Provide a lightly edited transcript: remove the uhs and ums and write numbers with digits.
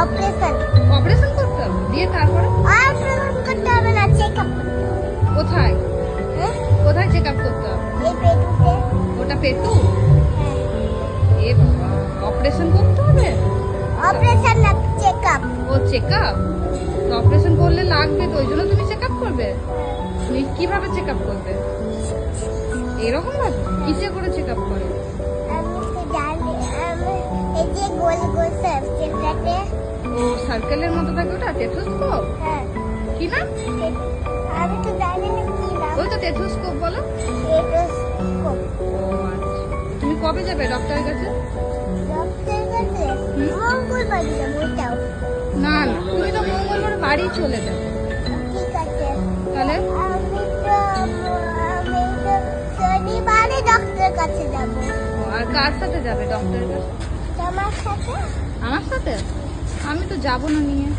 Operation. Operation করতে হবে, দিয়ে তারপরে অপারেশন করতে হবে না, চেকআপ। কোথায় হ্যাঁ, কোথায় চেক আপ করতে হবে? এই পেটুতে। ওটা পেটু? হ্যাঁ, এ বাবা, অপারেশন করতে হবে? অপারেশন না, চেকআপ। ও চেক আপ, অপারেশন করলে লাগবে তো, ওই জন্য তুমি চেক আপ করবে? তুমি কিভাবে চেক আপ করবে? এরকম ভাবে কিসে করে চেক আপ করে? আমি তো জানি, এই যে গোল গোল সার্কেলটাতে। ও সার্কেলের মতো থাকে, ওটা টেথোস্কোপ? হ্যাঁ, কি না? আমি তো জানি না কি নাম। ওই তো টেথোস্কোপ বলো। স্টেথোস্কোপ। ও আচ্ছা, তুমি কবে যাবে ডক্টরের কাছে? ডক্টরের কাছে হুম? মঙ্গলবার যাবো, ওইটাও। না না, তুমি তো মঙ্গলবার বাড়ি চলে যাবে। ঠিক আছে। তাহলে আমি তো শনিবারে ডক্টরের কাছে যাবো। ও, আর কার সাথে যাবে ডক্টরের কাছে? তোমার সাথে। আমার সাথে? আমি তো যাবো না নিয়ে।